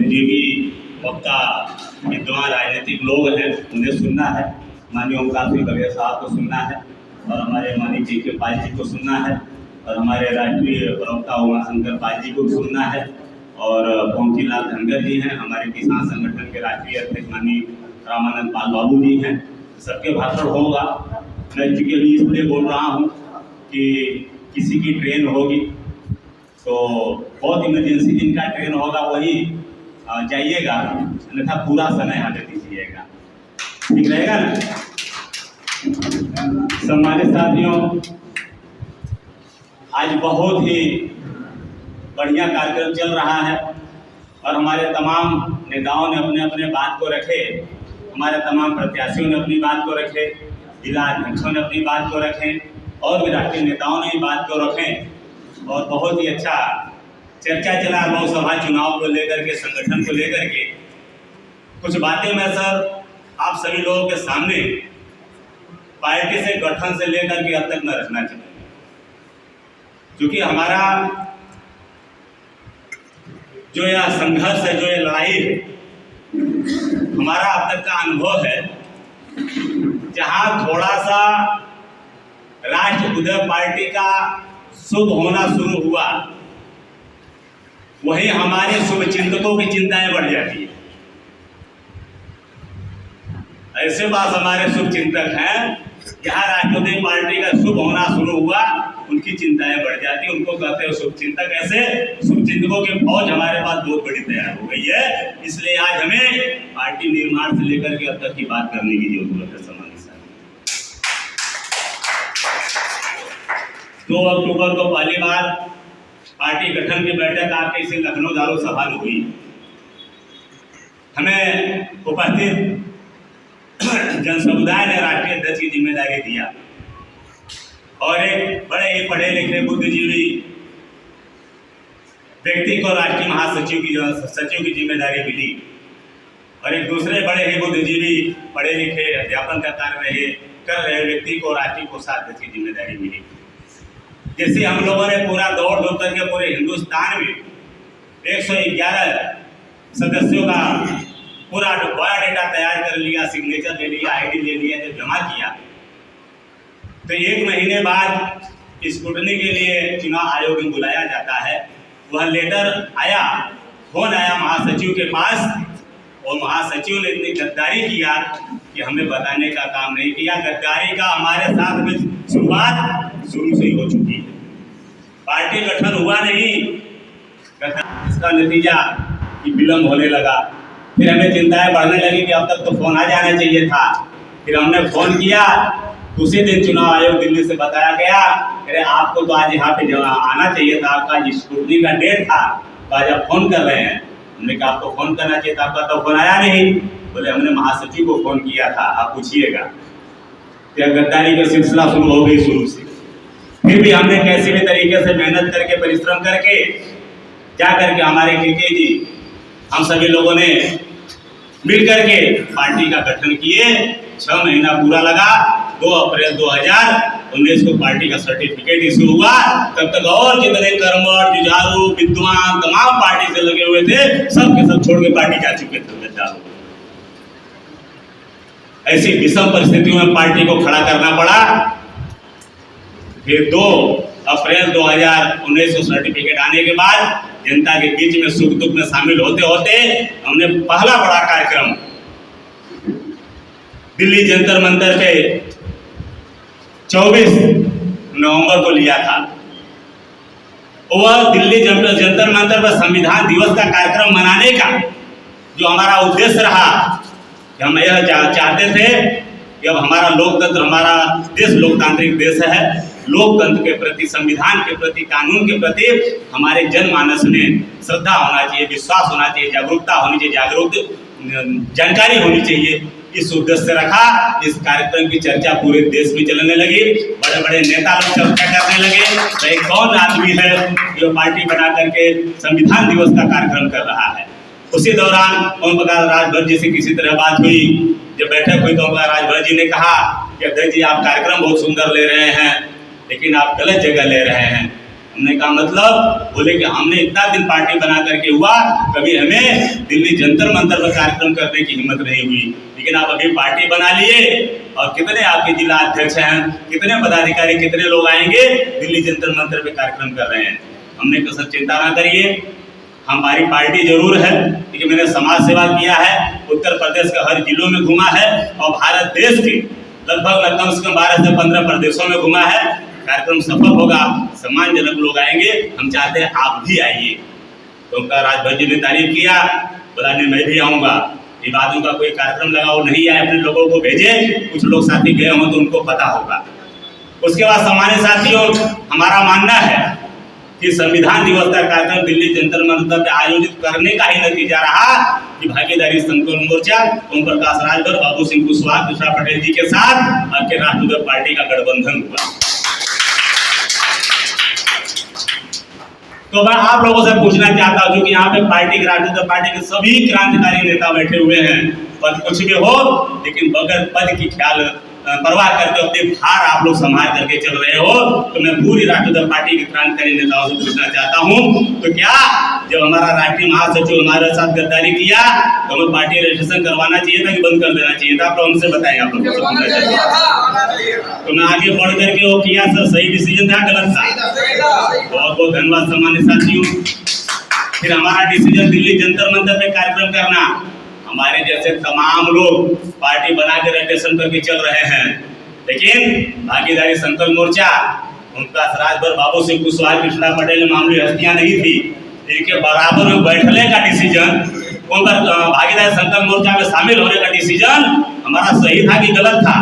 बुद्धिजीवी वक्ता विद्वान राजनीतिक लोग हैं, उन्हें सुनना है। माननीय ओमकार सिंह बघेल साहब को सुनना है और हमारे माननीय के पाल जी को सुनना है और हमारे राष्ट्रीय प्रवक्ता उमाशंकर पाल जी को सुनना है और पहुंचीलाल धनगर जी हैं, हमारे किसान संगठन के राष्ट्रीय अध्यक्ष माननीय रामानंद पाल बाबू जी हैं। सबके भाषण होगा। मैं जी के लिए इसलिए बोल रहा हूँ कि किसी की ट्रेन होगी तो बहुत इमरजेंसी जिनका ट्रेन होगा वही जाइएगा, अन्यथा पूरा समय हमें दीजिएगा, ठीक रहेगा ना। सम्मानित साथियों, आज बहुत ही बढ़िया कार्यक्रम चल रहा है और हमारे तमाम नेताओं ने अपने अपने बात को रखे, हमारे तमाम प्रत्याशियों ने अपनी बात को रखे, जिला अध्यक्षों ने अपनी बात को रखें और भी राष्ट्रीय नेताओं ने बात को रखें और बहुत ही अच्छा चर्चा चला लोकसभा चुनाव को लेकर के, संगठन को लेकर के। कुछ बातें मैं सर आप सभी लोगों के सामने पार्टी से गठन से लेकर के अब तक न रखना चाहिए, क्योंकि हमारा जो यह संघर्ष है, जो ये लड़ाई है, हमारा अब तक का अनुभव है, जहां थोड़ा सा राष्ट्र उदय पार्टी का शुभ होना शुरू हुआ, वही हमारे शुभ चिंतकों की चिंताएं बढ़ जाती है। ऐसे बात हमारे शुभ चिंतक हैं, जहां राष्ट्रीय पार्टी का शुभ होना शुरू हुआ उनकी चिंताएं बढ़ जाती है। उनको कहते हैं शुभ चिंतक। ऐसे शुभ चिंतकों की फौज हमारे पास बहुत बड़ी तैयार हो गई है। इसलिए आज हमें पार्टी निर्माण से लेकर के अब तक की बात करने की जरूरत है। सम्मानित साहब, 2 अक्टूबर को पहली बार पार्टी गठन की बैठक आपके इसे लखनऊ दारू सभा में हुई। हमें उपस्थित जन समुदाय ने राष्ट्रीय अध्यक्ष की जिम्मेदारी दिया और एक बड़े ही पढ़े लिखे बुद्धिजीवी व्यक्ति को राष्ट्रीय महासचिव की जिम्मेदारी मिली और एक दूसरे बड़े ही बुद्धिजीवी पढ़े लिखे अध्यापन का कार्य कर रहे व्यक्ति को राष्ट्रीय कोषाध्यक्ष की जिम्मेदारी मिली। जैसे हम लोगों ने पूरा दौड़ धूप करके पूरे हिंदुस्तान में 111 सदस्यों का पूरा बायोडाटा तैयार कर लिया, सिग्नेचर ले लिया, आईडी ले लिया, जब जमा किया तो 1 महीने बाद स्क्रूटनी के लिए चुनाव आयोग में बुलाया जाता है। वह लेटर आया, फोन आया महासचिव के पास और महासचिव ने इतनी गद्दारी किया कि हमें बताने का काम नहीं किया। गद्दारी का हमारे साथ में शुरुआत शुरू से ही हो चुकी है। पार्टी गठन हुआ नहीं, इसका नतीजा कि विलम्ब होने लगा। फिर हमें चिंताएं बढ़ने लगी कि अब तक तो फोन आ जाना चाहिए था। फिर हमने फोन किया, उसी दिन चुनाव आयोग दिल्ली से बताया गया, अरे आपको तो आज यहाँ पे आना चाहिए था, आपका स्क्रूटनी का डेट था, तो आज आप फोन कर रहे हैं। हमने कहा आपको फोन करना चाहिए था, आपका तो फोन आया नहीं। बोले हमने महासचिव को फोन किया था, आप पूछिएगा। फिर गद्दारी का सिलसिला शुरू हो गई शुरू से। फिर भी हमने कैसे भी तरीके से मेहनत करके, परिश्रम करके, जा करके हमारे के जी, हम सभी लोगों ने मिल करके पार्टी का गठन किए। 6 महीना पूरा लगा। 2 अप्रैल 2019 को पार्टी का सर्टिफिकेट इश्यू हुआ। तब तक और जितने कर्मठ, जुझारू, विद्वान तमाम पार्टी से लगे हुए थे, सब के सब छोड़ के पार्टी जा चुके थे। ऐसी विषम परिस्थितियों में पार्टी को खड़ा करना पड़ा। फिर 2 अप्रैल 2019 को सर्टिफिकेट आने के बाद जनता के बीच में सुख दुख में शामिल होते होते हमने पहला बड़ा कार्यक्रम दिल्ली जंतर मंतर पे 24 नवंबर को लिया था। वह दिल्ली जंतर मंतर पर संविधान दिवस का कार्यक्रम मनाने का जो हमारा उद्देश्य रहा, हम यह चाहते थे कि अब हमारा लोकतंत्र, हमारा देश लोकतांत्रिक देश है, लोकतंत्र के प्रति, संविधान के प्रति, कानून के प्रति हमारे जनमानस में श्रद्धा होना चाहिए, विश्वास होना चाहिए, जागरूकता होनी चाहिए, जानकारी होनी चाहिए। इस उद्देश्य से रखा। इस कार्यक्रम की चर्चा पूरे देश में चलने लगी। बड़े बड़े नेता लोग चर्चा करने लगे, भाई कौन आदमी है जो पार्टी बना करके संविधान दिवस का कार्यक्रम कर रहा है। उसी दौरान ओम प्रकाश राजभर जी से किसी तरह बात हुई। जब बैठक हुई तो ओम प्रकाश राजभर जी ने कहा कि अध्यक्ष जी आप कार्यक्रम बहुत सुंदर ले रहे हैं, लेकिन आप गलत जगह ले रहे हैं। हमने कहा मतलब, बोले कि हमने इतना दिन पार्टी बना करके हुआ, कभी हमें दिल्ली जंतर मंतर पर कार्यक्रम करने की हिम्मत नहीं हुई, लेकिन आप अभी पार्टी बना लिए और कितने आपके जिला अध्यक्ष हैं, कितने पदाधिकारी, कितने लोग आएंगे दिल्ली जंतर मंतर पे कार्यक्रम कर रहे हैं। हमने कहा सर चिंता ना करिए, हमारी पार्टी जरूर है, क्योंकि मैंने समाज सेवा किया है, उत्तर प्रदेश के हर जिलों में घूमा है और भारत देश के लगभग कम से कम 12 से 15 प्रदेशों में घुमा है। कार्यक्रम सफल होगा, सम्मानजनक लोग आएंगे, हम चाहते हैं आप भी आइए। तो उनका राजभर जी ने तारीफ किया, बोला नहीं मैं भी आऊँगा। विवादों का कोई कार्यक्रम लगा वो नहीं आए, अपने लोगों को भेजे, कुछ लोग साथी गए हों तो उनको पता होगा। उसके बाद सामान्य साथियों, हमारा मानना है कि संविधान दिवस का कार्यक्रम दिल्ली जंतर मंतर पे आयोजित करने का ही नतीजा रहा कि भागीदारी संकल्प मोर्चा ओम प्रकाश राजभर, बाबू सिंह कुशवाहा, कृष्णा पटेल जी के साथ आपके राष्ट्रीय पार्टी का गठबंधन हुआ। तो मैं आप लोगों से पूछना चाहता हूं कि यहाँ पे पार्टी राष्ट्रीय पार्टी के सभी क्रांतिकारी नेता बैठे हुए हैं, पद कुछ भी हो लेकिन बगैर पद की ख्याल परवाह करके अपने भार आप लोग संभाल करके चल रहे हो। तो मैं पूरी राष्ट्रीय पार्टी के क्रांतिकारी नेताओं से पूछना चाहता हूं, तो क्या जब हमारा राष्ट्रीय महासचिव हमारे साथ गद्दारी किया तो हमें पार्टी रजिस्ट्रेशन करवाना चाहिए था कि बंद कर देना चाहिए था? आप लोग हमसे बताएं, आप लोग तो मैं आगे बढ़ करके वो किया सर, सही डिसीजन था गलत था? बहुत बहुत धन्यवाद सम्मानित साथियों। फिर हमारा डिसीजन दिल्ली जंतर मंतर पे कार्यक्रम करना, हमारे जैसे तमाम लोग पार्टी बना के रजिस्ट्रेशन करके चल रहे हैं, लेकिन भागीदारी संकल्प मोर्चा उनका राजभर, बाबू सिंह कुशवाहा, कृष्णा पटेल मामूली हस्तियां नहीं थी, इनके बराबर में बैठने का डिसीजन, उनका भागीदारी संकल्प मोर्चा में शामिल होने का डिसीजन हमारा सही था कि गलत था?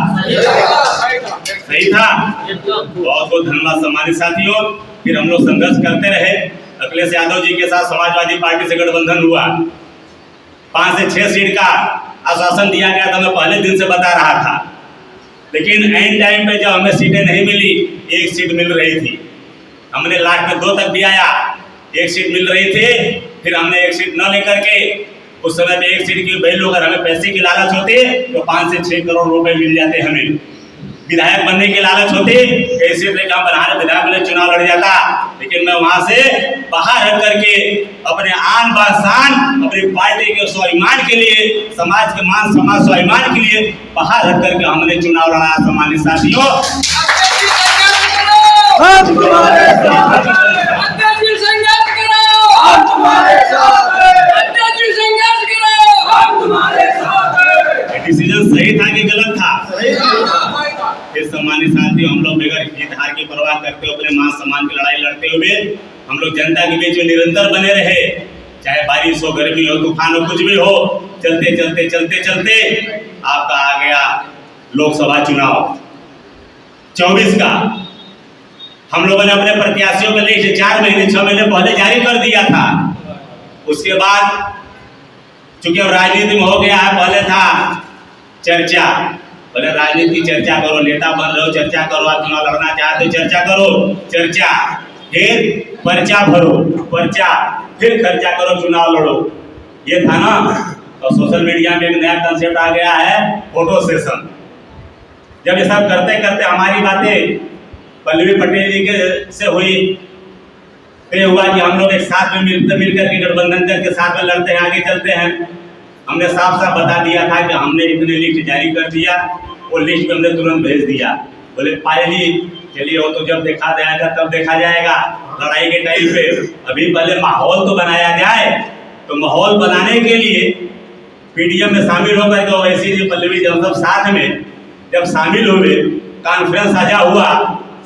सही था। बहुत बहुत धन्यवाद सम्मानित साथियों। फिर हम लोग संघर्ष करते रहे, अखिलेश यादव जी के साथ समाजवादी पार्टी से गठबंधन हुआ, 5 से 6 सीट का आश्वासन दिया गया था, मैं पहले दिन से बता रहा था, लेकिन एंड टाइम पे जब हमें सीटें नहीं मिली, 1 सीट मिल रही थी, हमने लास्ट में 2 तक भी आया, 1 सीट मिल रही थी, फिर हमने 1 सीट न लेकर के उस समय पे 1 सीट की वैल्यू, अगर हमें पैसे की लालच होती तो 5 से 6 करोड़ रुपए मिल जाते, हमें विधायक बनने की लालच होती कैसे लेकर बनाने विधायक में चुनाव लड़ जाता, लेकिन मैं वहां से बाहर हट करके अपने आन बान शान, अपनी पार्टी के स्वाभिमान के लिए, समाज के मान समाज स्वाभिमान के लिए बाहर हट करके हमने चुनाव लड़ा। सम्मानित साथियों, डिसीजन सही था कि गलत था? इस सम्मानित साथियों, हम लोग बगैर जीत हार की परवाह करते हुए अपने मान सम्मान की लड़ाई लड़ते हुए हम लोग जनता के बीच में निरंतर बने रहे, चाहे बारिश हो, गर्मी हो, तूफान हो, कुछ भी हो, चलते चलते चलते चलते आपका आ गया लोकसभा चुनाव 24 का। हम लोगों ने अपने प्रत्याशियों के लिए 4 महीने 6 महीने पहले जारी कर दिया था। उसके बाद चूंकि अब राजनीति में हो गया है, पहले था चर्चा, पहले राजनीति की चर्चा करो, नेता बन रहे हो चर्चा करो, आप चुनाव लड़ना चाहते हो चर्चा करो, चर्चा, फिर पर्चा भरो, पर्चा, फिर खर्चा करो, चुनाव लड़ो, ये था ना। और सोशल मीडिया में एक नया कंसेप्ट आ गया है, फोटो सेशन। जब ये सब करते करते हमारी बातें पल्लवी पटेल जी के से हुई, तो हुआ कि हम लोग एक साथ में मिलकर के गठबंधन करके साथ में लड़ते हैं, आगे चलते हैं। हमने साफ साफ बता दिया था कि हमने इतने लिस्ट जारी कर दिया, वो लिस्ट में हमने तुरंत भेज दिया। बोले पायल जी चलिए वो तो जब देखा जाएगा तब देखा जाएगा, लड़ाई के टाइम पे अभी पहले माहौल तो बनाया जाए। तो माहौल बनाने के लिए पीडीएम में शामिल होकर के वैसे जी पल्लवी जब सब साथ में जब शामिल हुए, कॉन्फ्रेंस साझा हुआ,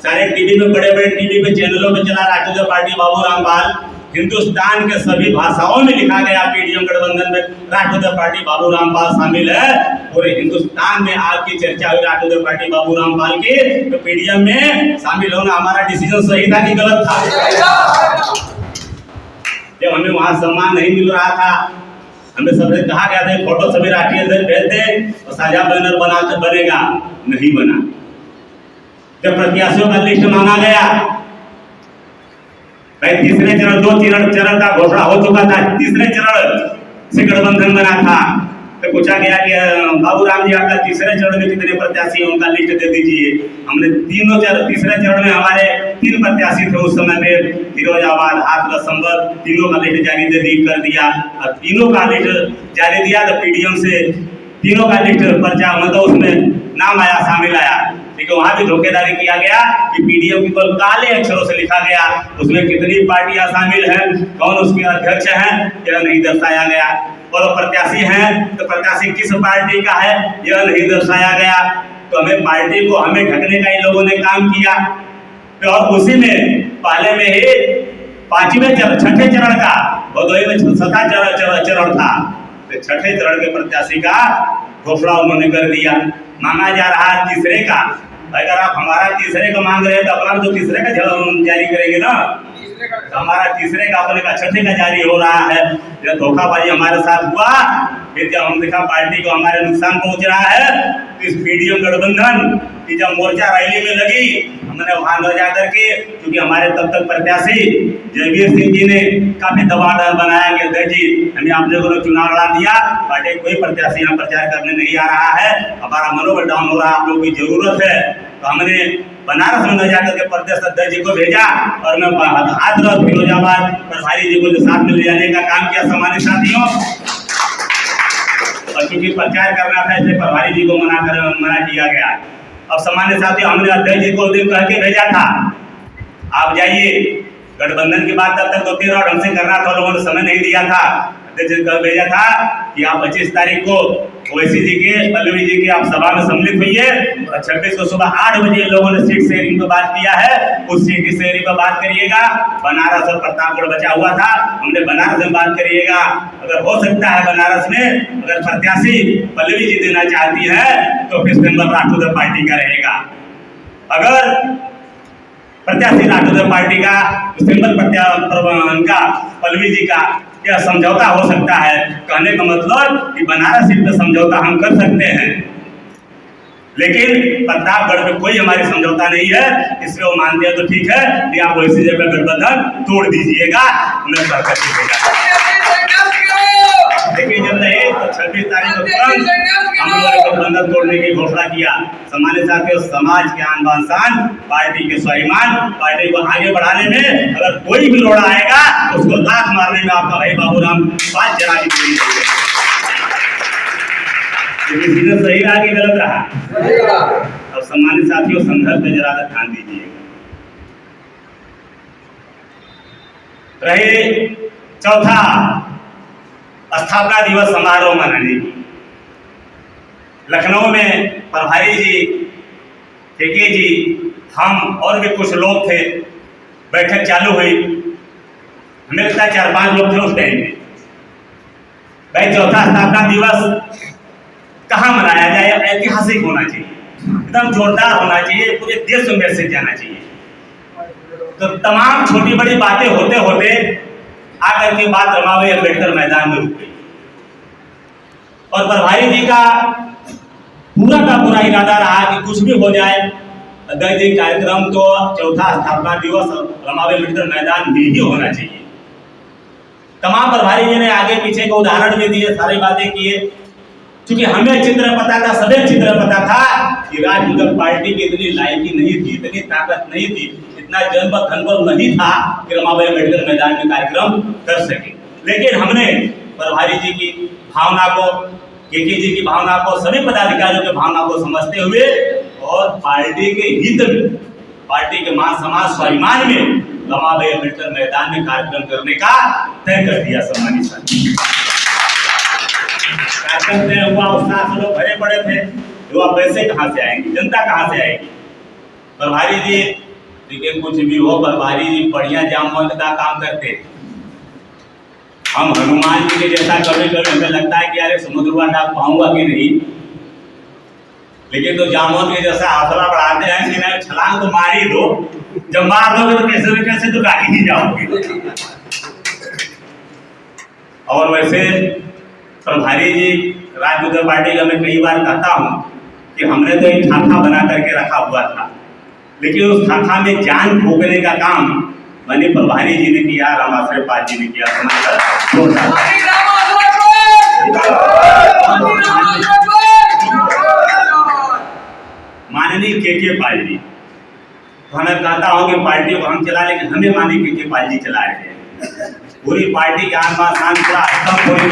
सारे टीवी में, बड़े बड़े टीवी पे चैनलों में चला राष्ट्रीय पार्टी बाबू रामपाल, हिंदुस्तान के सभी भाषाओं में लिखा गया पीडीएम गठबंधन में राष्ट्रीय पार्टी बाबू रामपाल शामिल है। पूरे हिंदुस्तान में आपकी चर्चा हुई राष्ट्रीय पार्टी बाबू रामपाल की, तो पीडीएम में शामिल होना हमारा डिसीजन सही था कि गलत था? जब हमें वहां सम्मान नहीं मिल रहा था, हमें सबसे कहा गया था फोटो सभी राष्ट्रीय अध्यक्ष भेज दे और साझा बैनर बनाकर बनेगा, नहीं बना। जब प्रत्याशियों का लिस्ट मांगा गया, भाई तीसरे चरण, 2 चरण का घोषणा हो चुका था, तीसरे चरण से गठबंधन बना था, तो पूछा गया कि बाबू राम जी आपका तीसरे चरण में कितने प्रत्याशी हैं, उनका लिस्ट दे दीजिए। हमने तीसरे चरण में हमारे 3 प्रत्याशी थे उस समय में, फिरोजाबाद, हाथरस, संभल, तीनों का लिस्ट जारी कर दिया और तीनों का लिस्ट जारी दिया तो पीडीएम से तीनों का लिस्ट पर्चा मतलब उसमें नाम आया, शामिल आया, लेकिन वहां भी धोखेधारी किया गया कि पीडीएम केवल काले अक्षरों से लिखा गया, उसमें कितनी पार्टियां शामिल हैं, कौन उसके अध्यक्ष हैं, यह नहीं दर्शाया गया, और प्रत्याशी हैं तो प्रत्याशी किस पार्टी का है यह नहीं दर्शाया गया। तो हमें पार्टी को हमें ढकने का इन लोगों ने काम किया। और उसी में पहले में ही 5वें छठे चरण का भदोही में 7वां चरण था, तो छठे चरण के प्रत्याशी का घोषणा उन्होंने कर दिया। मांगा जा रहा है तीसरे का, अगर आप हमारा तीसरे का मांग रहे हैं तो अपना तो तीसरे का जारी करेंगे ना, तो हमारा तीसरे का अपने का छठे का जारी हो रहा है। जब धोखाबाजी हमारे साथ हुआ, फिर जब हम देखा पार्टी को हमारे नुकसान पहुंच रहा है, तो इस पीडीएम गठबंधन की जब मोर्चा रैली में लगी, हमने वहां न जा करके, क्योंकि हमारे तब तक प्रत्याशी जयवीर सिंह जी ने काफी दबाव बनाया कि अध्यक्ष जी हमें आप लोगों ने चुनाव लड़ा दिया, पार्टी कोई प्रत्याशी यहाँ प्रचार करने नहीं आ रहा है, हमारा मनोबल डाउन हो रहा है, आप लोगों की जरूरत है। तो हमने बनारस में न जाकर के प्रदेश अध्यक्ष जी को भेजा और मैं हाथरस, फिरोजाबाद प्रभारी जी को साथ में ले जाने का काम किया सामान्य साथियों। और क्योंकि प्रचार करना था इसलिए प्रभारी जी को मना किया गया। अब सामान्य साथियों हमने अध्यक्ष जी को दिन कह के भेजा था आप जाइए, गठबंधन की बात तब तक 2-3 और ढंग से करना था, लोगों ने समय नहीं दिया था। अध्यक्ष जी को भेजा था कि आप 25 तारीख को ओवैसी जी के, पल्लवी जी के आप सभा में सम्मिलित हुई है, और 26 को सुबह 8 बजे लोगों ने सीट शेयरिंग पर बात किया है, उस सीट की शेयरिंग पर बात करिएगा। बनारस और प्रतापगढ़ बचा हुआ था, हमने बनारस में बात करिएगा। अगर हो सकता है बनारस में अगर प्रत्याशी पल्लवी जी देना चाहती है तो फिर सिंबल राठौर पार्टी का रहेगा। अगर प्रत्याशी राठौर पार्टी का सिंबल का पल्लवी जी का यह समझौता हो सकता है। कहने का मतलब कि बनारस सीट पर समझौता हम कर सकते हैं, लेकिन प्रतापगढ़ में कोई हमारी समझौता नहीं है, इसलिए वो मानते हैं तो ठीक है, नहीं आप वैसी जगह गठबंधन तोड़ दीजिएगा, उन्हें सरकार दीजिएगा। लेकिन जब नहीं तो 26 तारीख को हम लोगों ने गठबंधन तोड़ने की घोषणा किया। सामान्य साथियों, समाज के आन बान शान, पार्टी के स्वाभिमान, पार्टी को आगे बढ़ाने में अगर कोई भी रोड़ा आएगा उसको लात मारने में आपका भाई बाबूराम 5 जरा की पूरी सही रहा कि गलत रहा? अब सम्मानित साथियों, संघर्ष पे जरा ध्यान दीजिएगा। रहे चौथा स्थापना दिवस समारोह मनाने की, लखनऊ में प्रभारी जी, केके जी, हम और भी कुछ लोग थे, बैठक चालू हुई, हमें लगता है 4-5 लोग थे उस टाइम में। भाई चौथा स्थापना दिवस कहाँ मनाया जाए? ऐतिहासिक होना चाहिए, एकदम जोरदार होना चाहिए, पूरे देश में मैसेज जाना चाहिए। तो तमाम छोटी बड़ी बातें होते होते आकर के बात रमाबाई अम्बेडकर मैदान में रुक गई, और प्रभारी जी का पूरा इरादा रहा कि कुछ भी हो जाए, अध्यक्ष जी कार्यक्रम तो चौथा स्थापना दिवस रमाबाई अम्बेडकर मैदान में ही होना चाहिए। तमाम प्रभारी जी ने आगे पीछे के उदाहरण भी दिए, सारी बातें किए, क्योंकि हमें चित्र पता था, सभी चित्र पता था कि राजनीतिक पार्टी की इतनी लायकी नहीं थी, इतनी ताकत नहीं थी, इतना जनबल धनबल नहीं था कि रमाबाई अम्बेडकर मैदान में कार्यक्रम कर सके। लेकिन हमने प्रभारी जी की भावना को, केके जी की भावना को, सभी पदाधिकारियों की भावना को समझते हुए और पार्टी के हित में, पार्टी के मान समाज स्वाभिमान में रमाबाई अम्बेडकर मैदान में कार्यक्रम करने का तय कर दिया। सम्मानित साथी, कार्यक्रम तय हुआ, उत्साह से लोग भरे पड़े थे, तो अब पैसे कहाँ से आएंगे, जनता कहाँ से आएगी? प्रभारी जी, लेकिन कुछ भी हो, प्रभारी जी बढ़िया जामवंत का काम करते। हम हनुमान जी के जैसा कभी कभी हमें लगता है कि यार समुद्रवा डाक पाऊंगा कि नहीं, लेकिन तो जामवंत के जैसा हौसला बढ़ाते हैं कि नहीं छलांग तो मार ही दो, जब मार दोगे तो कैसे न कैसे तो डाक ही जाओगे। और वैसे प्रभारी जी राजनीतिक पार्टी का मैं कई बार कहता हूँ कि हमने तो एक खाका बना करके रखा हुआ था, लेकिन उस खाका में जान फूकने का काम मैंने प्रभारी जी ने किया, रामाश्रय पाल जी ने किया। माननीय केके पाल जी, तो मैं कहता हूँ की पार्टियों को हम चला, लेकिन हमें माने कि पाल जी चला रहे हैं। पूरी पार्टी के आन बान शान पूरा एकदम पूरी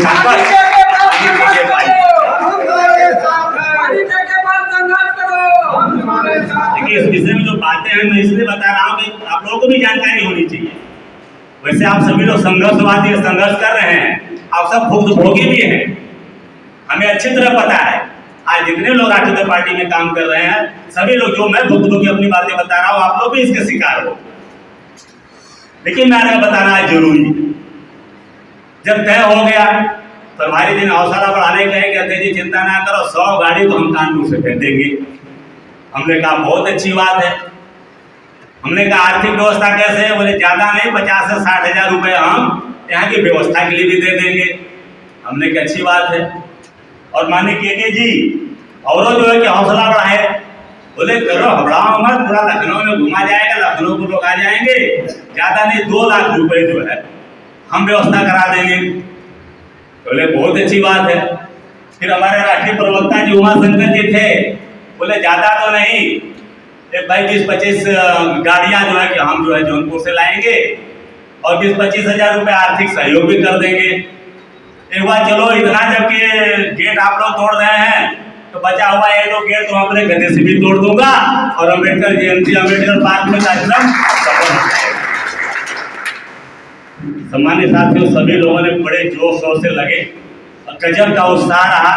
देखिए, इस विषय में जो बातें हैं मैं इसलिए बता रहा हूँ कि आप लोगों को भी जानकारी होनी चाहिए। वैसे आप सभी लोग संघर्षवादी संघर्ष कर रहे हैं, आप सब भुक्तभोगी भी हैं, हमें अच्छी तरह पता है। आज जितने लोग राष्ट्रीय पार्टी में काम कर रहे हैं, सभी लोग, जो मैं भुक्तभोगी अपनी बातें बता रहा हूँ, आप लोग भी इसके शिकार हो। लेकिन मैंने बताना है जरूरी, जब तय हो गया प्रभारी जी ने हौसला बढ़ाने के कहते जी चिंता ना करो, 100 गाड़ी तो हम कानपुर से भेज देंगे। हमने कहा बहुत अच्छी बात है। हमने कहा आर्थिक व्यवस्था कैसे है? बोले ज्यादा नहीं, 50 से 60 हजार रुपये हम यहाँ की व्यवस्था के लिए भी दे देंगे। हमने कहा अच्छी बात है। और माननीय के जी और जो है कि हौसला बढ़ाए, बोले करो घबराओ मत, पूरा लखनऊ में घुमा जाएगा, लखनऊ को लोग आ जाएंगे, ज्यादा नहीं 2 लाख रुपए जो है हम व्यवस्था करा देंगे। बोले बहुत अच्छी बात है। फिर हमारे राष्ट्रीय प्रवक्ता जी उमाशंकर जी थे, बोले ज्यादा तो नहीं, एक भाई 20-25 गाड़ियां जो है कि हम जो है जौनपुर से लाएंगे और 20-25 हजार रुपये आर्थिक सहयोग भी कर देंगे। एक बार चलो इतना, जबकि गेट आप लोग तोड़ रहे हैं तो बचा हुआ 1-2 गेट तो अपने गधे से भी तोड़ दूंगा और अम्बेडकर जयंती अम्बेडकर पार्क में कार्यक्रम सफल हो जाएगा। सम्मानित साथियों, सभी लोगों ने बड़े जोर शोर से लगे और गजब का उत्साह रहा।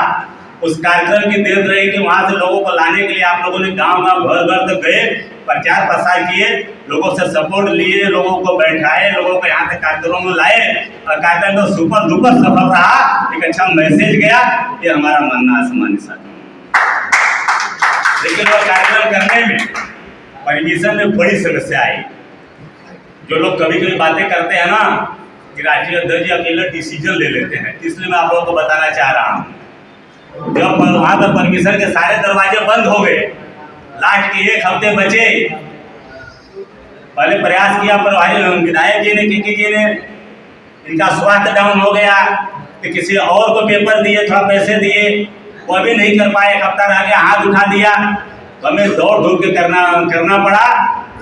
उस कार्यक्रम की देर रही कि वहां से लोगों को लाने के लिए आप लोगों ने गांव गांव घर घर तक गए, प्रचार प्रसार किए, लोगों से सपोर्ट लिए, लोगों को बैठाए, लोगों को यहाँ तक कार्यक्रम में लाए और कार्यक्रम तो सुपर डुपर सफल रहा। एक अच्छा मैसेज गया, ये हमारा मानना है सम्मानित साथियों। लेकिन वो कार्यक्रम करने में परमिशन में बड़ी समस्या आई। जो लोग कभी कभी बातें करते हैं ना कि राष्ट्रीय अध्यक्ष जी अकेले डिसीजन ले लेते हैं, इसलिए मैं आप लोगों को बताना चाह रहा हूँ। जब वहां पर परमिशन के सारे दरवाजे बंद हो गए, लास्ट के 1 हफ्ते बचे, पहले प्रयास किया पर विधायक जी ने, के जी ने, इनका स्वास्थ्य डाउन हो गया कि किसी और को पेपर दिए, थोड़ा पैसे दिए, वो भी नहीं कर पाए। 1 हफ्ता रह गया, हाथ उठा दिया तो हमें दौड़ के करना पड़ा।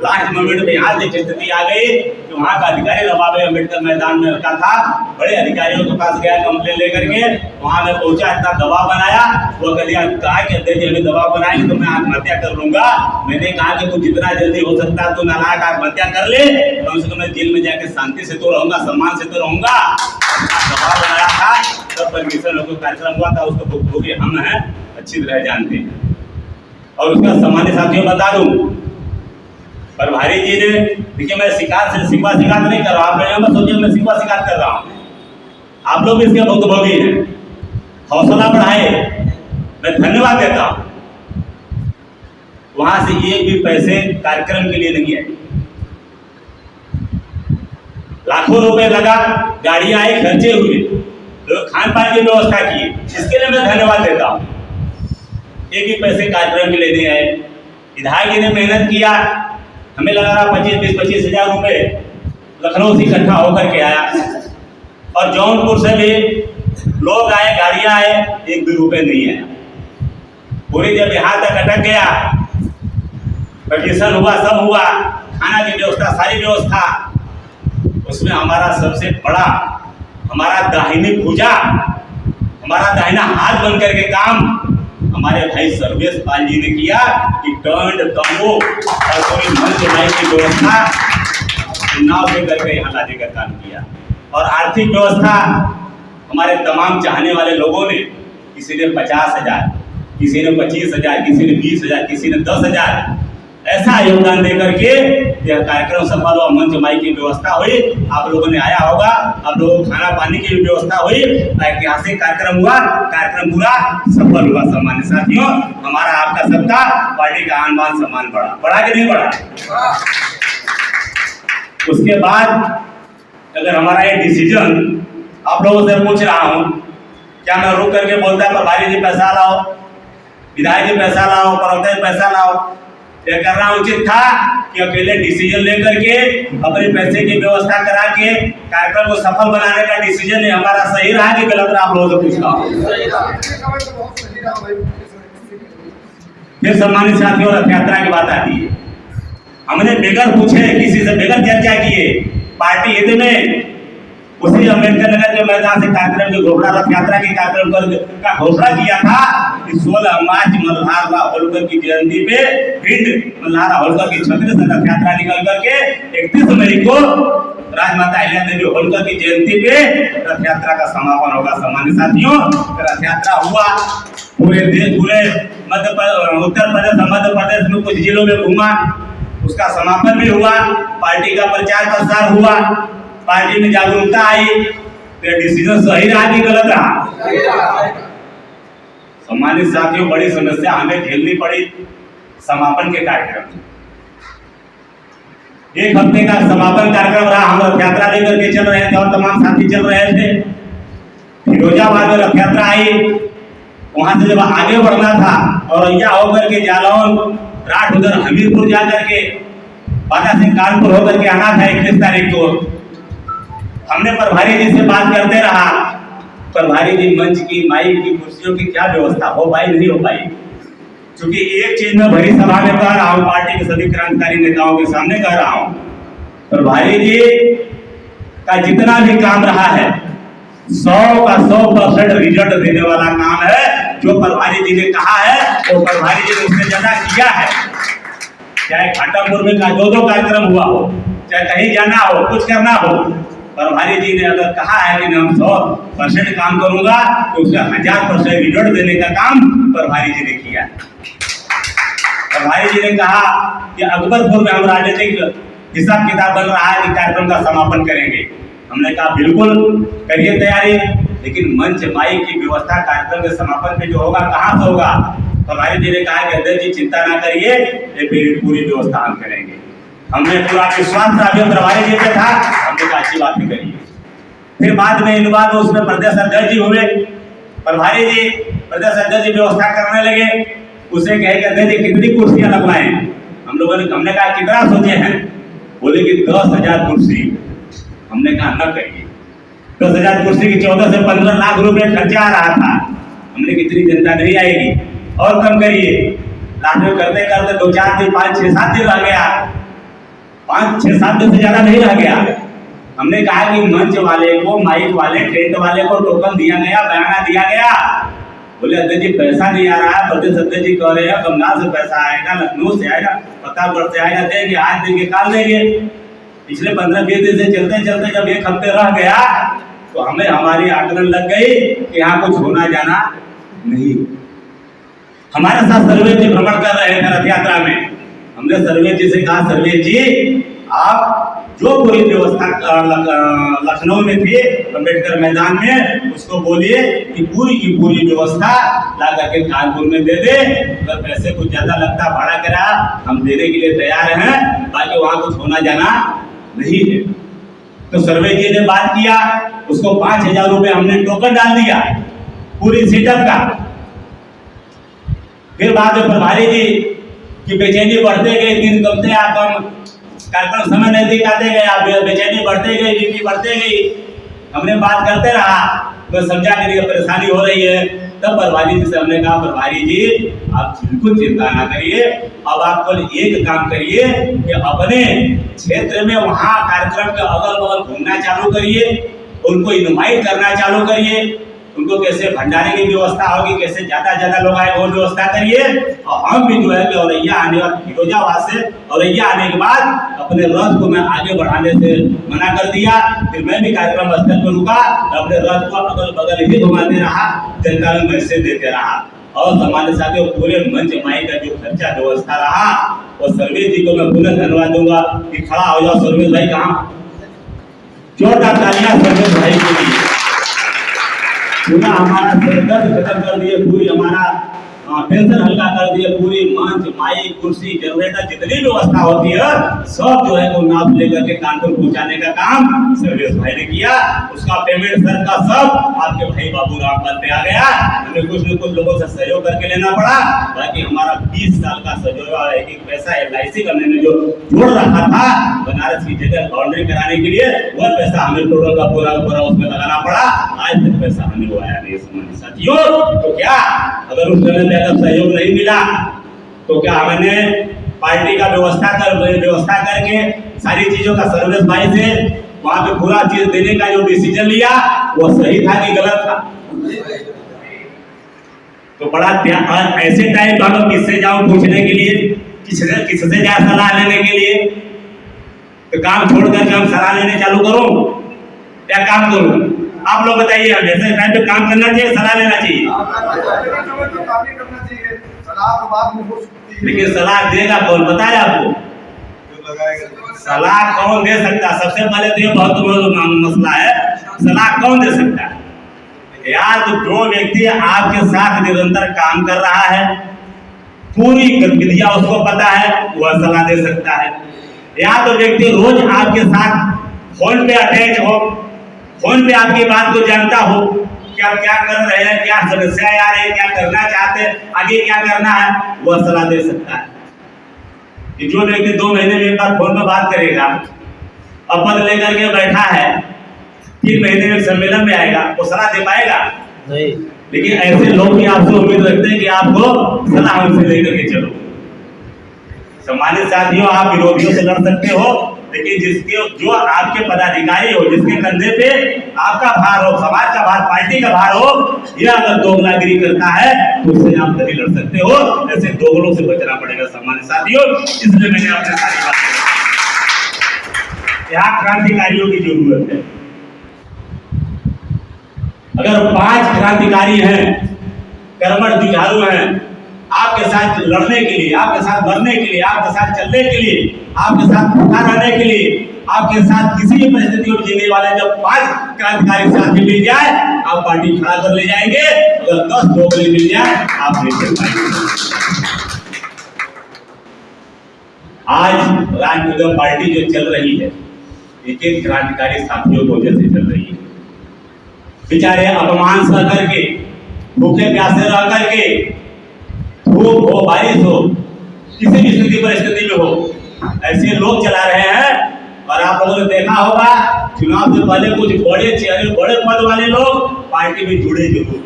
लास्ट मोमेंट में यहाँ से स्थिति आ गई कि वहाँ का अधिकारी रबाबे अम्बेडकर मैदान में रखा था, बड़े अधिकारियों के पास गया कंप्लेन लेकर के, वहाँ में पहुंचा, इतना दबाव बनाया, वो कहा कि अध्यक्ष जी दबाव बनाएंगे तो मैं आत्महत्या कर लूंगा। मैंने कहा कि तू जितना जल्दी हो सकता है तो नालायक आत्महत्या कर ले, कम से कम मैं जेल में जाकर शांति से तो रहूंगा, सम्मान से तो रहूंगा। दबाव बनाया था, तब परमिशन लोगों का कार्यक्रम हुआ था, उसको भुक्तभोगी हम हैं, अच्छी तरह जानते हैं। और उसका सम्मानित साथियों बता दूं, प्रभारी जी ने, देखिए मैं शिकायत नहीं कर रहा हूँ, आप लोग सोचिए मैं शिकायत कर रहा हूँ, आप लोग इसके भुक्तभोगी हैं। हौसला बढ़ाए, मैं धन्यवाद देता हूँ। वहां से एक भी पैसे कार्यक्रम के लिए नहीं है, लाखों रुपए लगा, गाड़ियां आई, खर्चे हुए, लोग खान पान की व्यवस्था की, इसके लिए मैं धन्यवाद देता हूँ। एक भी पैसे कार्यक्रम के लिए नहीं आए। विधायक जी ने मेहनत किया, हमें लगा रहा 25 हजार रुपये लखनऊ से इकट्ठा होकर के आया और जौनपुर से भी लोग आए, गाड़ियां आए, 1 भी रुपये नहीं आया। पूरी जब यहाँ तक अटक गया, पटिशन हुआ, सब हुआ, खाना की व्यवस्था, सारी व्यवस्था, उसमें हमारा सबसे बड़ा, हमारा दाहिनी भुजा, हमारा दाहिना हाथ बन करके काम हमारे भाई सर्वेश पाल जी ने किया कि टेंट, तंबू और पूरी मंच लाइट की व्यवस्था चुनाव से करके यहाँ लाने का काम किया। और आर्थिक व्यवस्था हमारे तमाम चाहने वाले लोगों ने, किसी ने 50 हजार, किसी ने 25 हजार, किसी ने 20 हजार, किसी ने 10 हजार, ऐसा योगदान देकर के यह कार्यक्रम सफल हुआ। मंच माई की व्यवस्था हुई, आप लोगों ने आया होगा, आप लोगों को खाना पानी की भी व्यवस्था हुई, ऐतिहासिक कार्यक्रम हुआ, कार्यक्रम पूरा सफल हुआ। सम्मानित साथियों, हमारा आपका सबका पार्टी का आन बान सम्मान बढ़ा कि नहीं बढ़ा? उसके बाद अगर हमारा ये डिसीजन आप लोगों से पूछ रहा हूँ, क्या मैं रुक करके बोलता है प्रभारी जी पैसा लाओ, विधायक जी पैसा लाओ, प्रवक्ता जी पैसा लाओ, यह करना उचित था कि अकेले डिसीजन लेकर के अपने पैसे की व्यवस्था करा के कार्यक्रम को सफल बनाने का डिसीजन है हमारा सही रहा कि गलत रहा? आप लोगों से पूछना। फिर सम्मानित साथियों, रथ यात्रा की बात आती है। हमने बगैर पूछे किसी से बगैर चर्चा किए पार्टी हित में उसी अम्बेडकर नगर के मैदान से कार्यक्रम की घोषणा रथ यात्रा के कार्यक्रम का घोषणा किया था कि 16 मार्च मल्हारराव होलकर की जयंती पे भिंड मल्हारराव होलकर की छत्र से रथ यात्रा निकल करके 31 मई को राजमाता अहिल्या देवी होलकर की जयंती पे रथ यात्रा का समापन होगा। सम्मानित साथियों, रथ यात्रा हुआ पूरे देश, पूरे उत्तर प्रदेश, मध्य प्रदेश में कुछ जिलों में घूमा, उसका समापन भी हुआ, पार्टी का प्रचार प्रसार हुआ, पार्टी में जागरूकता आई। तो डिसीजन सही रहा कि गलत रहा? सम्मानित साथियों, बड़ी समस्या हमें झेलनी पड़ी समापन के कार्यक्रम में। 1 हफ्ते का समापन कार्यक्रम रहा, हम रथ यात्रा लेकर के चल रहे थे और तमाम साथी चल रहे थे। फिरोजाबाद में रथ यात्रा आई, वहां से जब आगे बढ़ना था औरैया होकर के जालौन, राठ, उधर हमीरपुर जाकर के बादा सिंह कानपुर होकर के आना था 21 तारीख को। हमने प्रभारी जी से बात करते रहा, प्रभारी जी मंच की, माइक की, कुर्सियों की क्या व्यवस्था हो पाई, नहीं हो पाई। क्योंकि एक चीज में भरी सभा में कह रहा हूँ, पार्टी के सभी क्रांतिकारी नेताओं के सामने कह रहा हूँ, प्रभारी जी का जितना भी काम रहा है 100 का 100% रिजल्ट देने वाला काम है। जो प्रभारी जी ने कहा है वो प्रभारी जी ने उससे ज्यादा किया है। चाहे घाटापुर में का 2 कार्यक्रम हुआ हो, चाहे कहीं जाना हो, कुछ करना हो, प्रभारी जी ने अगर कहा है कि मैं 100% काम करूंगा तो उसका 1000% रिजल्ट देने का काम प्रभारी जी ने किया है। प्रभारी जी ने कहा कि अकबरपुर में हम राजनीतिक हिसाब किताब बन रहा है कि कार्यक्रम का समापन करेंगे। हमने कहा बिल्कुल करिए तैयारी, लेकिन मंच माइक की व्यवस्था कार्यक्रम के समापन में जो होगा कहाँ से होगा? प्रभारी जी ने कहा कि अध्यक्ष जी चिंता ना करिए, ये पूरी व्यवस्था हम करेंगे। हमने पूरा विश्वास प्रभारी जी पे था, हमने कहा अच्छी बात नहीं करिए। फिर बाद में इन बात उसमें प्रदेश अध्यक्ष जी हुए, प्रभारी जी प्रदेश अध्यक्ष जी व्यवस्था करने लगे। उसे कहे कि अध्यक्ष जी कितनी कुर्सियां लगवाएं? हमने कहा कितना सोचे हैं? बोले कि 10,000 कुर्सी। हमने कहा न करिए, 10,000 कुर्सी की 14 से 15 लाख रुपए खर्चा आ रहा था। हमने कितनी जनता नहीं आएगी, और कम करिए। रात में करते करते 2-4 दिन, 5-6-7 दिन रह गया, 5-6-7 दिन से ज्यादा नहीं रह गया। हमने कहा कि मंच वाले को, माइक वाले, टेंट वाले को टोकन दिया गया, बयाना दिया गया। बोले अध्यक्ष जी पैसा नहीं आ रहा है। प्रदेश अध्यक्ष जी कह रहे हैं बंगाल से पैसा आएगा, लखनऊ से आएगा, प्रतापगढ़ से आएगा, देंगे, आज देंगे, काल देंगे। पिछले 15-20 दिन से चलते चलते जब 1 हफ्ते रह गया तो हमें हमारी आकलन लग गई कि यहाँ कुछ होना जाना नहीं। हमारे साथ सर्वे जी भ्रमण कर रहे थे रथ यात्रा में। हमने सर्वे जी से कहा, सर्वे जी आप जो पूरी व्यवस्था लखनऊ में थी अम्बेडकर मैदान में, उसको बोलिए कि पूरी की पूरी व्यवस्था ला करके कानपुर में दे दे। अगर पैसे कुछ ज्यादा लगता, भाड़ा किराया, हम देने के लिए तैयार हैं, बाकी वहां कुछ होना जाना नहीं है। तो सर्वे जी ने बात किया, उसको 5,000 रुपए हमने टोकन डाल दिया पूरी सेटअप का। फिर बाद में प्रभारी जी की बेचैनी बढ़ते गई, दिन कमते कम, कार्यक्रम समय नजदीक आते गए, आप बेचैनी बढ़ते गई, बीपी बढ़ते गई। हमने बात करते रहा, तो समझा कि परेशानी हो रही है। तब प्रभारी जी से हमने कहा, प्रभारी जी आप बिल्कुल चिंता ना करिए, अब आप केवल एक काम करिए कि अपने क्षेत्र में वहाँ कार्यक्रम के अगल बगल घूमना चालू करिए, उनको इनवाइट करना चालू करिए, उनको कैसे भंडारे की व्यवस्था होगी, कैसे ज्यादा लोग आए वो व्यवस्था करिए। और हम भी जो है कि औरैया आने और फिरोजाबाद से औरैया आने के बाद अपने रथ को मैं आगे बढ़ाने से मना कर दिया। फिर मैं भी कार्यक्रम स्थल पर रुका, अपने रथ को अगल बगल ही घुमाते रहा, जनता में मैसेज देते रहा। और हमारे साथ पूरे मंच माई का जो खर्चा व्यवस्था रहा, और सर्वेश जी को मैं पुनः धन्यवाद दूंगा कि खड़ा हो जाओ सर्वेश भाई, कहाँ जोरदार तालियां सर्वेश भाई के लिए। पूरा हमारा दर्द खत्म कर दिए, पूरी हमारा टेंशन हल्का कर दिए, पूरी मंच माइक कुर्सी जनरेटर जितनी व्यवस्था होती है सब जो है वो नाप लेकर के कानपुर पहुंचाने का काम सर्वेश भाई ने किया। उसका पेमेंट सर का सब आपके भाई बाबू राम पर पे आ गया। हमें कुछ न कुछ लोगों से सहयोग करके लेना पड़ा, बाकी हमारा 20 साल का सहयोग एक पैसा LIC करने में जो जोड़ रखा था बनारस की जगह बाउंड्री कराने के लिए, वह पैसा हमें टोटल का पूरा उसमें लगाना पड़ा। आज तक पैसा हमें वो आया नहीं। साथियों, तो क्या अगर उस समय अगर सहयोग नहीं मिला तो क्या हमने पार्टी का व्यवस्था करके सारी चीजों का सर्विस भाई से वहां पे पूरा चीज देने का जो डिसीजन लिया वो सही था कि गलत था? तो बड़ा ऐसे टाइम हम लोग किससे जाऊं पूछने के लिए, किससे जाए सलाह लेने के लिए? तो काम छोड़ करके हम सलाह लेने चालू करूं? क्या काम करूं? आप लोग बताइए। हम जैसे टाइम पे काम करना चाहिए, सलाह लेना चाहिए? लेकिन सलाह देगा कौन, बताए आपको? सलाह कौन दे सकता? सबसे पहले तो ये बहुत मसला है, सलाह कौन दे सकता है? यार तो जो व्यक्ति आपके साथ निरंतर काम कर रहा है, पूरी गतिविधियां उसको पता है, वह सलाह दे सकता है। या तो व्यक्ति रोज आपके साथ फोन पे अटैच हो, फोन पे आपकी बात को जानता हो कि आप क्या कर रहे हैं, क्या समस्या आ रही है, क्या करना चाहते हैं, आगे क्या करना है, वह सलाह दे सकता है। कि जो व्यक्ति 2 महीने में एक बार फोन पर बात करेगा और पद लेकर के बैठा है, 3 महीने में सम्मेलन में आएगा, वो सलाह दे पाएगा? नहीं। लेकिन ऐसे लोग भी आपसे उम्मीद रखते हैं कि आपको सलाह उनसे लेकर के चलो। सम्मानित साथियों, आप विरोधियों से लड़ सकते हो, लेकिन जो आपके पदाधिकारी हो, जिसके कंधे पे आपका भार हो, समाज का भार, पार्टी का भार हो, यह अगर दोगलागिरी करता है तो उससे आप नहीं लड़ सकते हो। ऐसे दोगलों से बचना पड़ेगा सम्मानित साथियों। इसलिए मैंने आपसे सारी बात यहाँ क्रांतिकारियों की जरूरत है। अगर 5 क्रांतिकारी हैं, कर्मठ जुझारू हैं, आपके साथ लड़ने के लिए, आपके साथ मरने के लिए, आपके साथ चलने के लिए, आपके साथ भूखा रहने के लिए, आपके साथ किसी भी परिस्थिति में जीने वाले जब 5 क्रांतिकारी साथी मिल जाए, आप पार्टी खड़ा कर ले जाएंगे। अगर 10 दोगले मिल जाए, आप नहीं चल पाएंगे। आज राजनीतिक पार्टी जो चल रही है, एक क्रांतिकारी साथियों की वजह से चल रही है। बेचारे अपमान सह करके, भूखे प्यासे रह करके, धूप हो, बारिश हो, किसी भी स्थिति परिस्थिति में हो, ऐसे लोग चला रहे हैं। और आप लोगों ने देखा होगा, चुनाव से पहले कुछ बड़े चेहरे, बड़े पद वाले लोग पार्टी में जुड़े जरूर,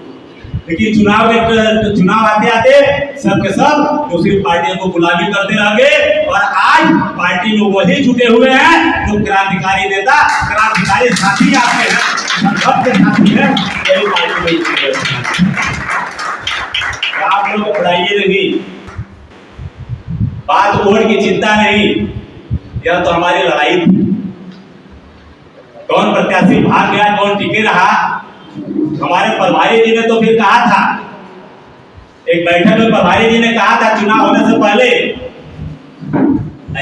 लेकिन चुनाव आते आते सबके सब दूसरी पार्टियों को गुलामी करते रह गए। और आज पार्टी में वही जुटे हुए हैं जो क्रांतिकारी नेता, क्रांतिकारी साथी आपके हैं, सबके साथी हैं, यही पार्टी में जुटे हैं। आप लोग को पढ़ाइए नहीं, बात वोट की चिंता नहीं, यह तो हमारी लड़ाई थी। कौन प्रत्याशी भाग गया, कौन टिके रहा? हमारे प्रभारी जी ने तो फिर कहा था, एक बैठक में प्रभारी जी ने कहा था चुनाव होने से पहले,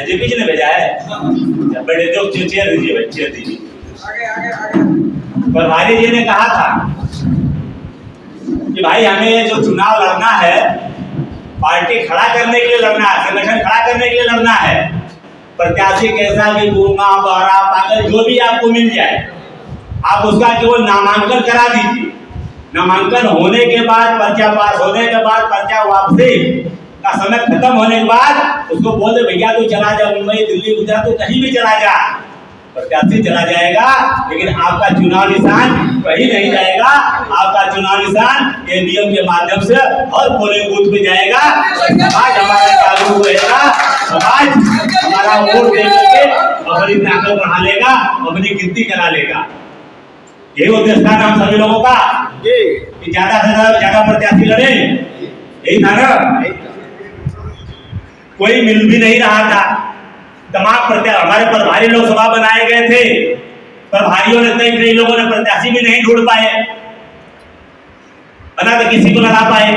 जेपी जी ने भेजा है, बड़े जो चेयर दीजिए, चेयर दीजिए। प्रभारी जी ने कहा था कि भाई हमें जो चुनाव लड़ना है, पार्टी खड़ा करने के लिए लड़ना है, संगठन खड़ा करने के लिए लड़ना है। प्रत्याशी कैसा भी गूंगा बहरा पागल जो भी आपको मिल जाए, आप उसका केवल नामांकन करा दीजिए। नामांकन होने के बाद, पर्चा पास होने के बाद, पर्चा वापसी का समय खत्म होने के बाद उसको बोल दे भैया तू चला जा, मुंबई, दिल्ली, गुजरात, तो कहीं भी चला जा, प्रत्याशी चला जाएगा, लेकिन आपका चुनाव निशान कहीं नहीं जाएगा। आपका चुनाव निशान ईवीएम के माध्यम से हर पोलिंग बूथ में जाएगा। समाज हमारा जागरूक रहेगा, समाज हमारा वोट दे करके अपनी ताकत बढ़ा लेगा, अपनी गिनती करा लेगा। यही उद्देश्य था हम सभी लोगों का कि ज्यादा से ज्यादा प्रत्याशी लड़े, यही था ना। कोई मिल भी नहीं रहा था, तमाम प्रत्याशी हमारे प्रभारी लोकसभा बनाए गए थे, प्रभारियों ने कई लोगों ने प्रत्याशी भी नहीं ढूंढ पाए, तो किसी को लड़ा पाए।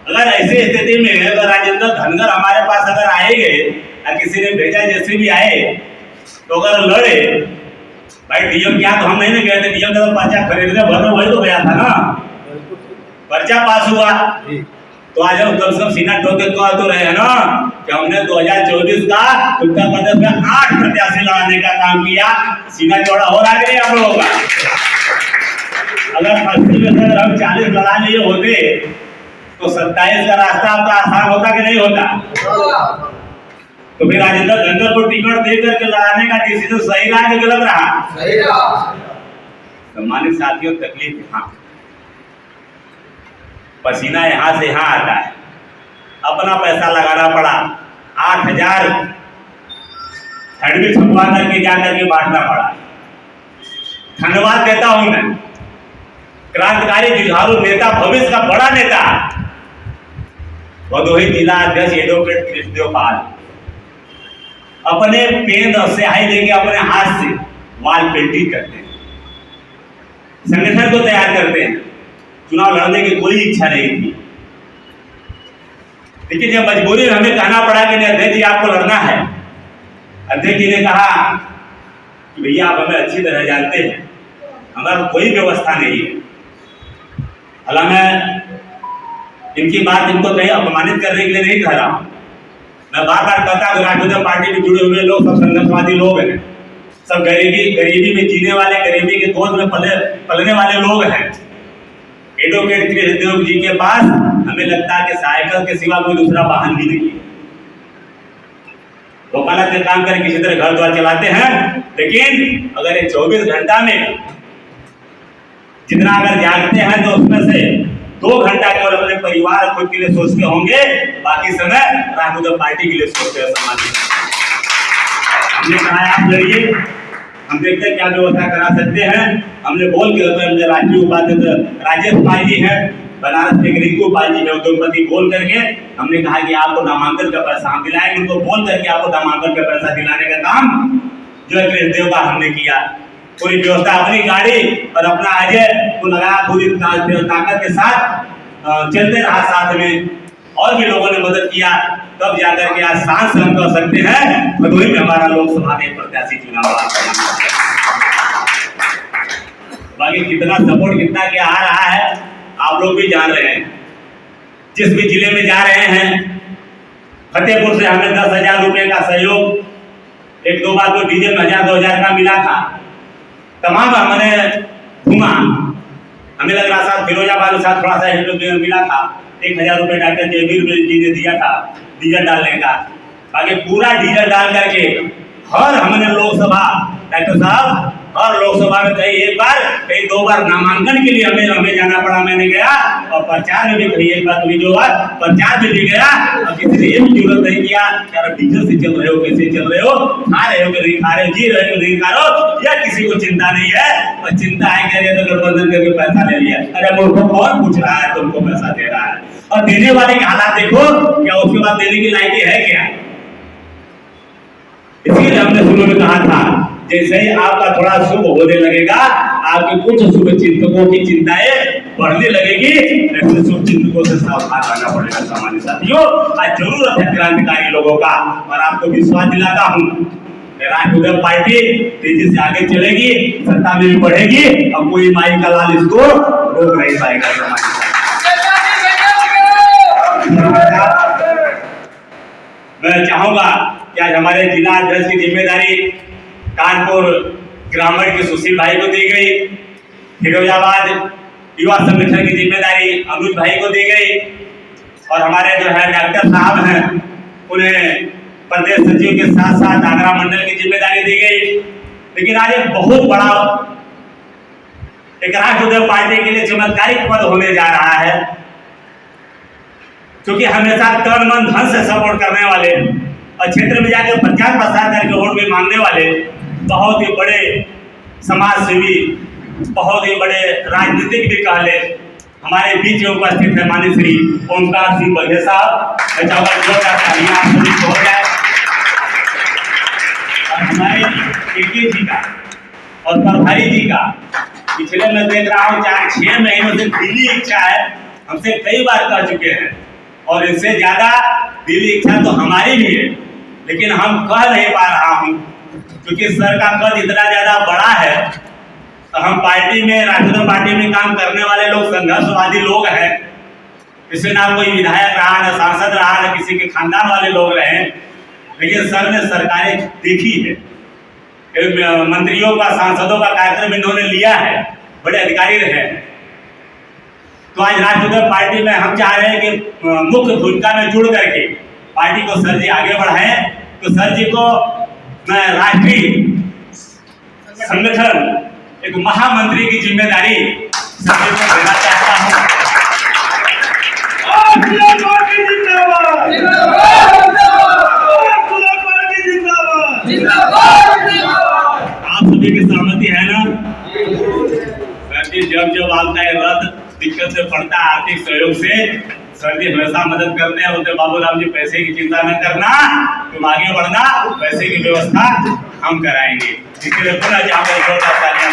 अगर ऐसी स्थिति में अगर राजेंद्र धनगर हमारे पास अगर आएंगे या किसी ने भेजा जैसे भी आए, तो अगर लड़े, भाई डीएम क्या तो हम नहीं गए थे, डीएम का तो पर्चा खरीदने भरने वही तो गया था ना, पर्चा पास हुआ। तो आज हम कम से कम सीना ठोक के कह तो रहे हैं ना कि हमने 2024 का उत्तर प्रदेश में 8 प्रत्याशी लड़ाने का काम किया। सीना चौड़ा हो रहा है आप लोगों का? अगर 80 में से अगर हम 40 लड़ा लिए होते तो 27 का रास्ता आपका आसान होता कि नहीं होता? तो फिर राजेंद्र धनगर को टिकट दे करके लड़ाने का डिसीजन सही रहा कि गलत रहा? सही रहा। सम्मानित साथियों, तकलीफ यहाँ पसीना यहाँ से यहाँ आता है, अपना पैसा लगाना पड़ा, 8,000 हैंडबिल छपवा करके जाकर के बांटना पड़ा। धन्यवाद देता हूं मैं क्रांतिकारी जुझारू नेता, भविष्य का बड़ा नेता भदोही जिला अध्यक्ष एडवोकेट कृष्णदेव पाल अपने पेन और स्याही लेके अपने हाथ से वॉल पेंटिंग करते हैं, संगठन को तैयार करते हैं। चुनाव लड़ने की कोई इच्छा नहीं थी, लेकिन जब मजबूरी में हमें कहना पड़ा कि नहीं अध्यक्ष जी आपको लड़ना है, अध्यक्ष जी ने कहा कि भैया आप हमें अच्छी तरह जानते हैं, हमारा कोई व्यवस्था नहीं है। हालांकि मैं इनकी बात इनको कहीं अपमानित करने के लिए नहीं कह रहा हूं। मैं बार बार कहता हूं राष्ट्रीय पार्टी में जुड़े हुए लोग सब संघर्षवादी लोग हैं, सब गरीबी में जीने वाले, गरीबी के गोद में पलने वाले लोग हैं। एडवोकेट कृष्णदेव जी के पास हमें लगता है कि साइकिल के सिवा कोई दूसरा वाहन भी नहीं है। वकालत के काम करके किसी तरह घर द्वार चलाते हैं, लेकिन अगर ये 24 घंटा में जितना अगर जागते हैं तो उसमें से 2 घंटा केवल अपने परिवार खुद के लिए सोचते होंगे, बाकी समय राष्ट्रीय पार्टी के लिए सोचते हैं। समाज हमने कहा आप लड़िए, हम देखते हैं क्या व्यवस्था करा सकते हैं। हमने बोल के राष्ट्रीय उपाध्यक्ष राजेश पाल जी है, बनारस के रिंकू पाल जी है, उद्योगपति, बोल करके हमने कहा कि आपको नामांकन का पैसा हम दिलाएंगे। उनको बोल करके आपको नामांकन का पैसा दिलाने का काम जो है कृष्णदेव का हमने किया। पूरी व्यवस्था, अपनी गाड़ी और अपना अजय को लगा, पूरी ताकत के साथ चलते रहा साथ में, और भी लोगों ने मदद किया, तब जाकर के आज सांस हम कर सकते हैं भदोही में हमारा लोकसभा में प्रत्याशी चुनाव। बाकी कितना सपोर्ट कितना क्या आ रहा है आप लोग भी जान रहे हैं। जिस भी जिले में जा रहे हैं, फतेहपुर से हमें 10,000 रुपए का सहयोग 1-2 बार तो डीजल 1,000-2,000 का मिला था। तमाम हमने घूमा, हमें लग रहा था फिरोजाबाद के साथ थोड़ा सा मिला था। 1,000 रुपए डॉक्टर जयवीर जी ने दिया था डीजल डालने का। बाकी पूरा डीजल डाल करके हर हमने लोकसभा, डॉक्टर साहब हर लोकसभा में कहीं 1 बार कहीं 2 बार नामांकन के लिए हमें जाना पड़ा। मैंने गया और प्रचार में भी कहीं 1 बार कहीं 2 बार प्रचार में भी गया, और किसी ने ये भी जरूरत नहीं किया कि आप डीजल से चल रहे हो, कैसे चल रहे हो, खा रहे हो कि नहीं खा रहे हो, जी रहे हो कि नहीं खा रहे हो, यह किसी को चिंता नहीं है। और चिंता है कह रहे तो गठबंधन करके पैसा ले लिया। अरे मुझको कौन पूछ रहा है तुमको पैसा दे रहा है, और देने वाले के हालात देखो क्या उसके बाद देने की लायकी है क्या। इसीलिए हमने शुरू में कहा था जैसे ही आपका थोड़ा शुभ होने लगेगा, आपके कुछ शुभ चिंतकों की चिंताएं बढ़ने लगेगी, ऐसे शुभ चिंतकों से सावधान रहना पड़ेगा। सामान्य साथियों, आज जरूरत है क्रांतिकारी लोगों का, और आपको विश्वास दिलाता हूँ राष्ट्रीय पार्टी तेजी से आगे चलेगी, सत्ता में भी बढ़ेगी, और कोई माई का लाल इसको रोक नहीं पाएगा। मैं चाहूंगा कि आज हमारे जिला अध्यक्ष की जिम्मेदारी कानपुर ग्रामीण के सुशील भाई को दी गई, फिरोजाबाद युवा संगठन की जिम्मेदारी अनुज भाई को दी गई, और हमारे जो है डॉक्टर साहब हैं उन्हें प्रदेश सचिव के साथ साथ आगरा मंडल की जिम्मेदारी दी गई। लेकिन आज एक बहुत बड़ा एक राष्ट्रीय पार्टी के लिए चमत्कारिक पद होने जा रहा है, क्योंकि हमेशा तन मन धन से सपोर्ट करने वाले और क्षेत्र में जाकर प्रचार प्रसार करके वोट भी मांगने वाले बहुत ही बड़े समाज सेवी, बहुत ही बड़े राजनीतिक भी कह ले, हमारे बीच में उपस्थित है माननीय श्री ओमकार सिंह बघेल साहब। मैं चाहूँगा हो जाए, और हमारे केके जी का और प्रभारी जी का पिछले मैं देख रहा हूँ 4-6 महीनों से दिली इच्छा है, हमसे कई बार कह चुके हैं, और इससे ज्यादा दिली इच्छा तो हमारी भी है, लेकिन हम कह नहीं पा रहा हूँ क्योंकि सर का कद इतना ज्यादा बड़ा है। तो हम पार्टी में, राष्ट्रीय पार्टी में काम करने वाले लोग संघर्षवादी लोग हैं, इससे ना कोई विधायक रहा, ना सांसद रहा, ना किसी के खानदान वाले लोग रहे, लेकिन सर ने सरकारें देखी है, मंत्रियों का, सांसदों का कार्यक्रम इन्होंने लिया है, बड़े अधिकारी रहे। तो आज राष्ट्रीय पार्टी में हम चाह रहे हैं कि मुख्य भूमिका में जुड़ करके पार्टी को सर जी आगे बढ़ाएं। तो सर जी को मैं राष्ट्रीय संगठन एक महामंत्री की जिम्मेदारी सर जी को देना चाहता हूं। दिक्कत से पड़ता है, आर्थिक सहयोग से सर जी हमेशा मदद करते हैं। बोलते बाबूराम जी पैसे की चिंता न करना, तुम आगे बढ़ना, पैसे की व्यवस्था हम कराएंगे। इसलिए पुनः जहाँ पर जोरदार तालियां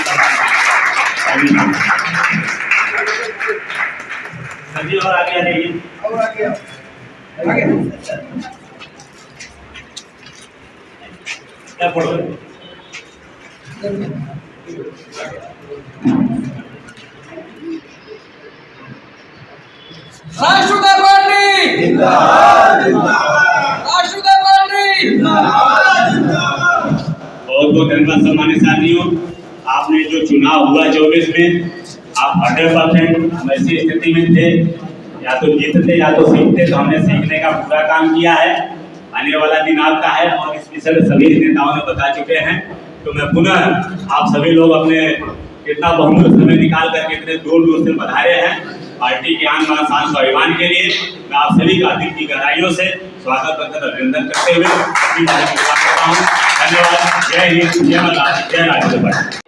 सर जी और आगे आ जाइए, और आगे क्या पढ़ो राष्ट्रीय पार्टी जिंदाबाद, राष्ट्रीय पार्टी जिंदाबाद। बहुत बहुत धन्यवाद सम्मानित साथियों। आपने जो चुनाव हुआ 24 में, आप 100% हम ऐसी स्थिति में थे, या तो जीतते या तो सीखते, तो हमने सीखने का पूरा काम किया है। आने वाला दिन आपका है और इस विषय में सभी नेताओं ने बता चुके हैं। तो मैं पुनः आप सभी लोग अपने कितना बहुमूल्य समय निकाल कर कितने दूर दूर से पधारे हैं पार्टी के आन बान शान स्वाभिमान के लिए, मैं आप सभी का दिल की गहराइयों से स्वागत करते अभिनंदन करते हुए धन्यवाद। जय हिंद, जय महाराष्ट्र, जय राष्ट्रीय पार्टी।